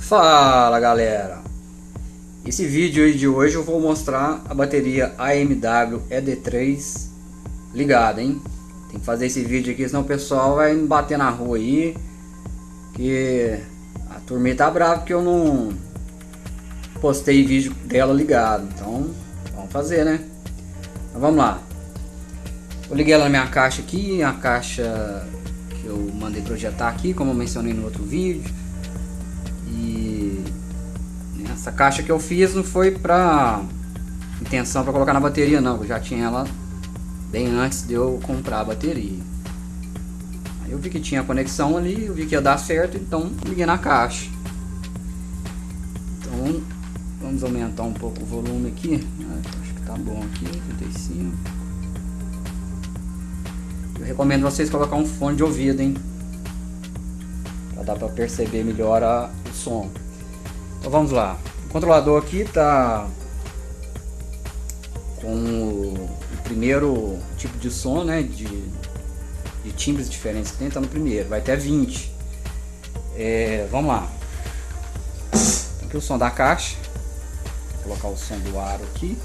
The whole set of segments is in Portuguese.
Fala galera, esse vídeo aí de hoje eu vou mostrar a bateria AMW ED3 ligada, hein? Tem que fazer esse vídeo aqui, senão o pessoal vai me bater na rua aí, que a turma tá brava porque eu não postei vídeo dela ligado. Então vamos fazer, né? Então vamos lá. Eu liguei ela na minha caixa aqui, a caixa que eu mandei projetar aqui, como eu mencionei no outro vídeo. E essa caixa que eu fiz não foi pra intenção para colocar na bateria não, eu já tinha ela bem antes de eu comprar a bateria. Aí eu vi que tinha conexão ali, eu vi que ia dar certo, então liguei na caixa. Então vamos aumentar um pouco o volume aqui, acho que tá bom aqui, 35. Eu recomendo vocês colocar um fone de ouvido, hein, para dar para perceber melhor o som. Então vamos lá. O controlador aqui tá com o primeiro tipo de som, né, de timbres diferentes que tem, tá no primeiro, vai até 20. Vamos lá. Aqui o som da caixa. Vou colocar o som do aro aqui.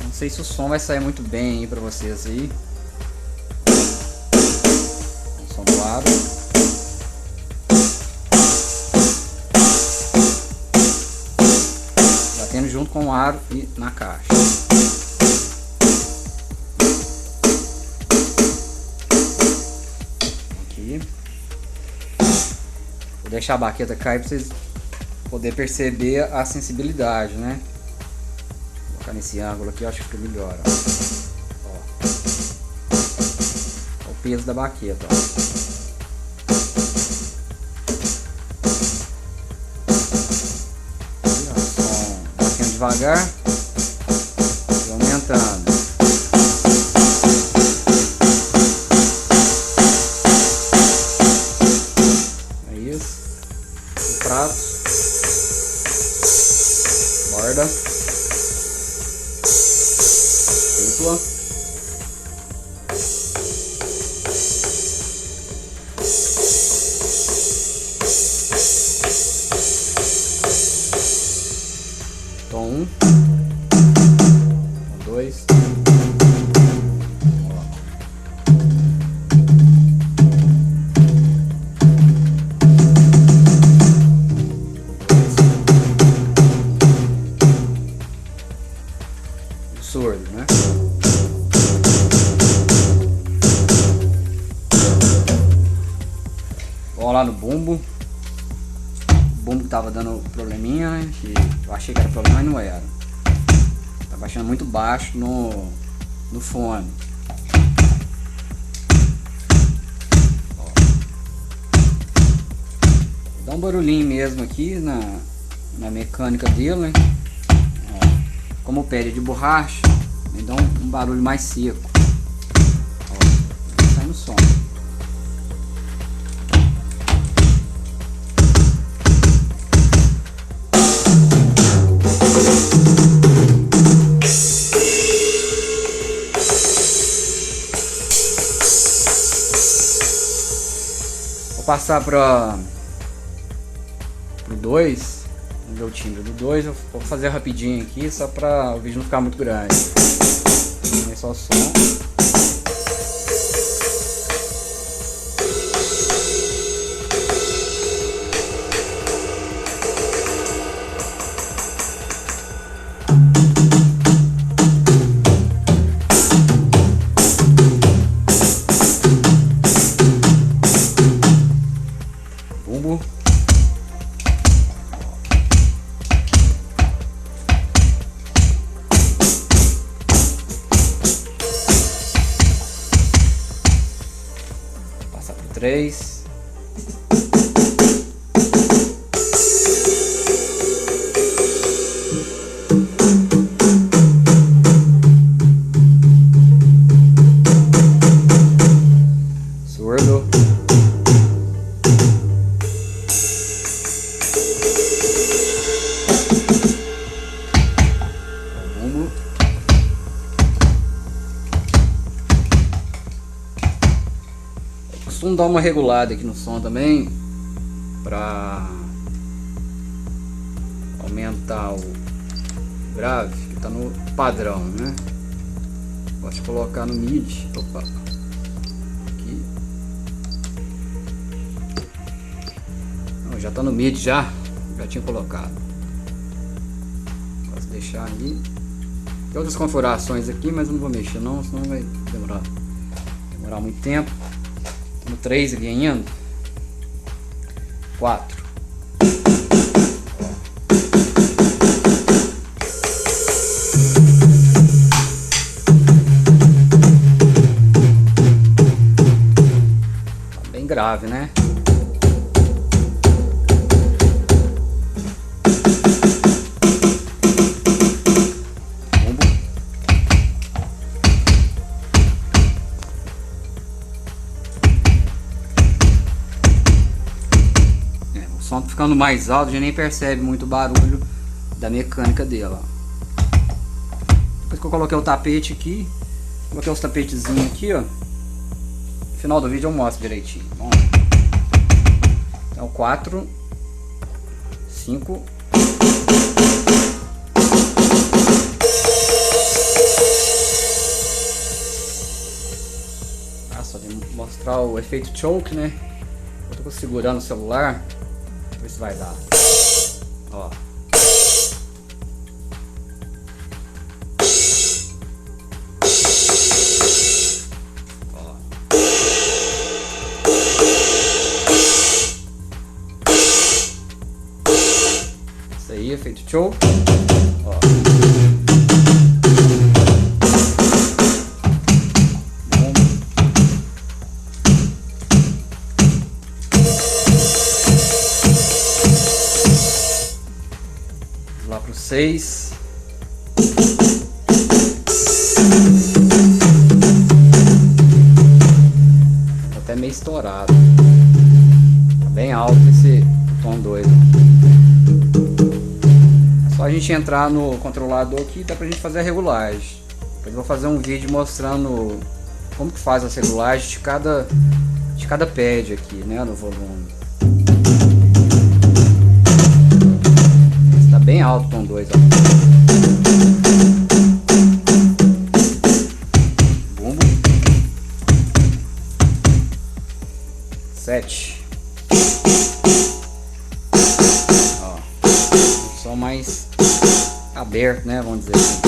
Não sei se o som vai sair muito bem aí para vocês aí. O som do aro. Batendo junto com o aro e na caixa. Aqui. Vou deixar a baqueta cair para vocês poderem perceber a sensibilidade, né? Vou colocar nesse ângulo aqui, eu acho que fica melhor. Ó. Ó o peso da baqueta. Ó. Devagar e aumentando. É isso. O prato, borda, dupla, tom 1, tom 2, surdo, né? Vamos lá no bumbo. O bumbo que tava dando probleminha, né? Que eu achei que era problema, mas não era. Tá baixando muito baixo no fone. Ó. Dá um barulhinho mesmo aqui na mecânica dele, né? Ó. Como o pé é de borracha, ele dá um barulho mais seco. Ó. Sai no som. Passar para o 2, vamos ver o timbre do 2, eu vou fazer rapidinho aqui, só para o vídeo não ficar muito grande. É só o som. Bumbo. Passar pro 3. Surdo. costumo dar uma regulada aqui no som também, pra aumentar o grave, que tá no padrão, né? Posso colocar no mid. Opa, aqui. Não, já tá no mid, já tinha colocado. Posso deixar aí. Tem outras configurações aqui, mas eu não vou mexer não, senão vai demorar muito tempo. Tô no 3 aqui ainda. 4. Tá bem grave, né? O som tá ficando mais alto, já nem percebe muito o barulho da mecânica dela. Depois que eu coloquei o tapete aqui, coloquei os tapetezinhos aqui, ó. No final do vídeo eu mostro direitinho. Vamos lá. Então 4, 5. Só de mostrar o efeito choke, né? Eu tô segurando o celular. Ver se vai dar. Ó. Ó. Isso aí, efeito choke. Ó. Lá pro 6. Tá até meio estourado. Tá bem alto esse tom 2. É só a gente entrar no controlador aqui, dá pra gente fazer a regulagem. Depois eu vou fazer um vídeo mostrando como que faz a regulagem de cada pad aqui, né, no volume. Bem alto tom 2, ó. Bumbo. 7. Ó. Um som mais aberto, né? Vamos dizer assim.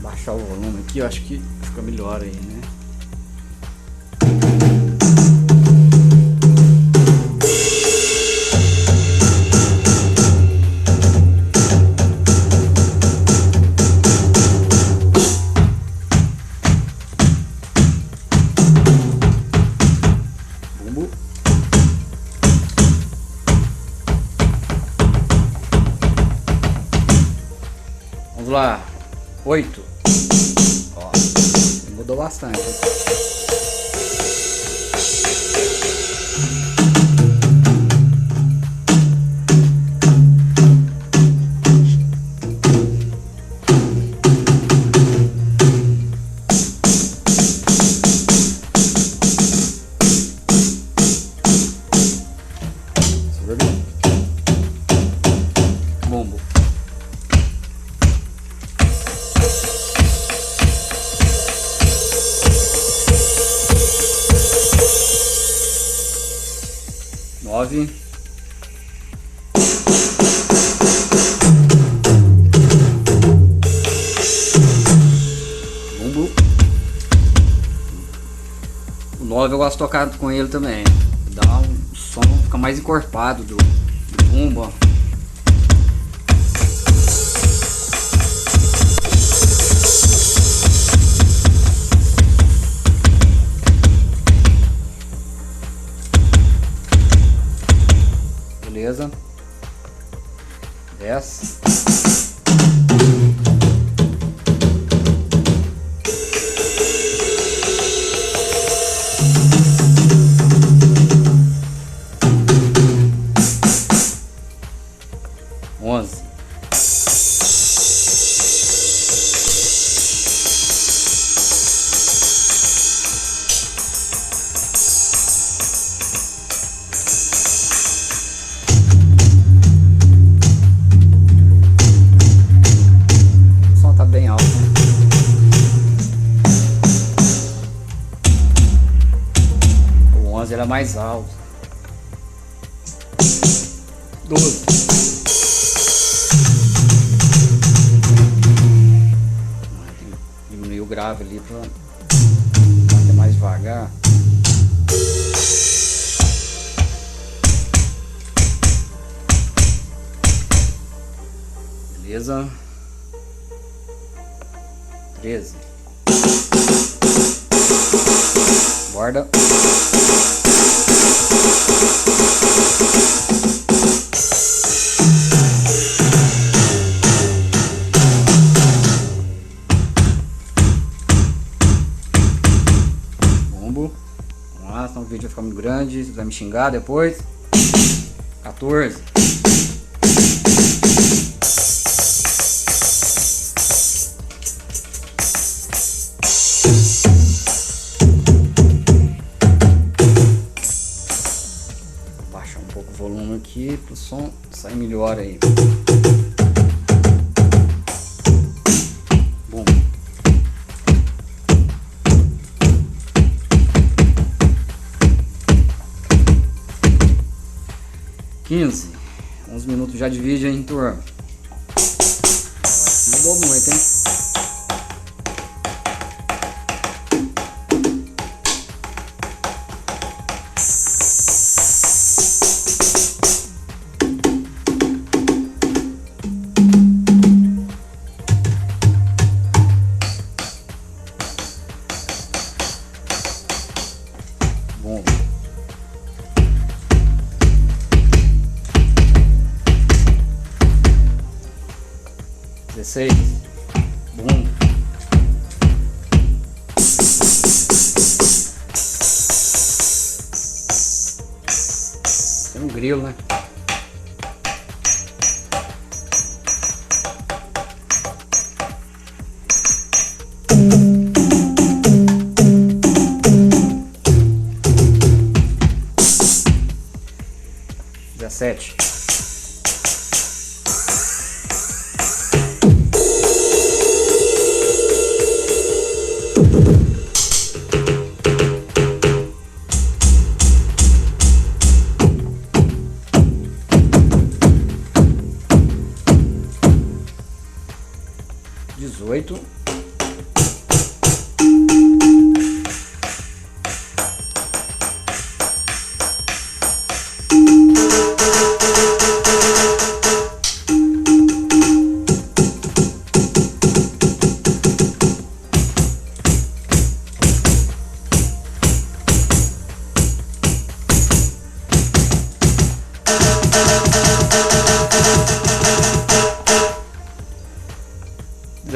Baixar o volume aqui, eu acho que fica melhor aí, né? Vamos lá, 8. Ó, mudou bastante. Bumbo. 9. Bumbo. O 9 eu gosto de tocar com ele também. Dá um som, fica mais encorpado do bumbo, ó. Beleza. 10. mais alto. 12. Diminuir o grave ali para bater mais devagar. Beleza. 13. Borda. Bumbo. Vamos lá, senão o vídeo vai ficar muito grande. Você vai me xingar depois. 14. Volume aqui pro som sair melhor aí. Bom. 15. 11 minutos já de vídeo, hein, turma? Mudou muito, hein? Bom. 16. Bom. Tem um grilo, né? Sete. Dezoito.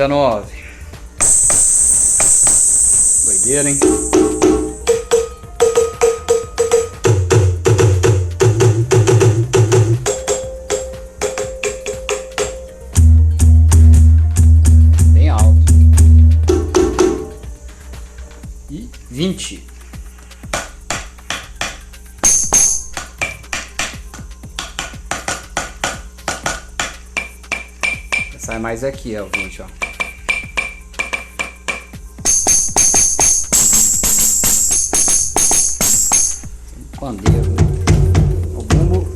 19. Doideira, hein? Bem alto. E 20. Sai mais aqui, ó, 20, ó. Pandeiro, o bumbo.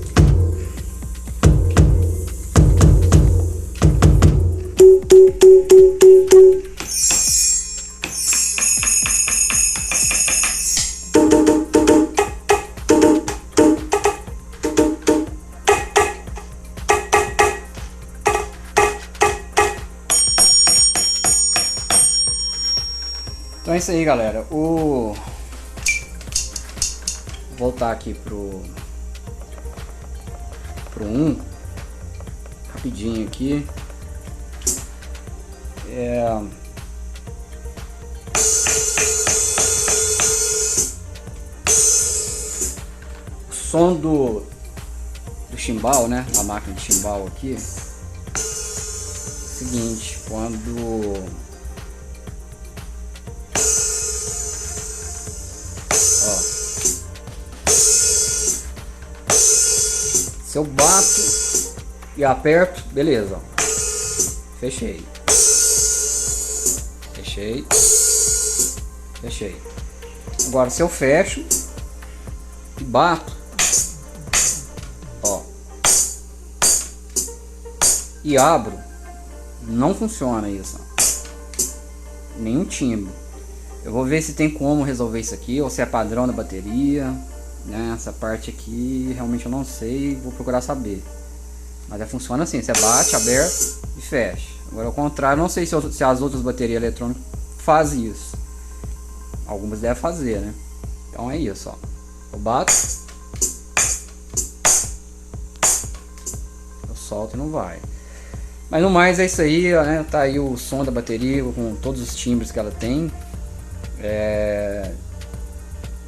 Então é isso aí, galera. Vou voltar aqui pro 1 rapidinho aqui. O som do chimbal, né? A máquina de chimbal aqui. Seguinte, quando se eu bato e aperto, beleza, ó. Fechei. Fechei. Agora se eu fecho, bato, ó, e abro, não funciona isso, nenhum timbre. Eu vou ver se tem como resolver isso aqui, ou se é padrão da bateria, né? Essa parte aqui realmente eu não sei, vou procurar saber. Mas funciona assim, você bate, aberto e fecha. Agora ao contrário, não sei se as outras baterias eletrônicas fazem isso. Algumas devem fazer, né? Então é isso, ó. Eu bato, eu solto e não vai. Mas no mais é isso aí, né? Tá aí o som da bateria com todos os timbres que ela tem.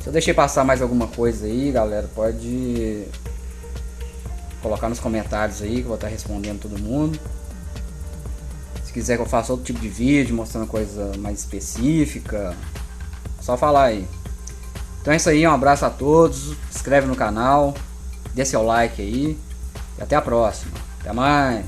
Se eu deixei passar mais alguma coisa aí, galera, pode colocar nos comentários aí que eu vou estar respondendo todo mundo. Se quiser que eu faça outro tipo de vídeo mostrando coisa mais específica, é só falar aí. Então é isso aí, um abraço a todos, se inscreve no canal, dê seu like aí e até a próxima. Até mais!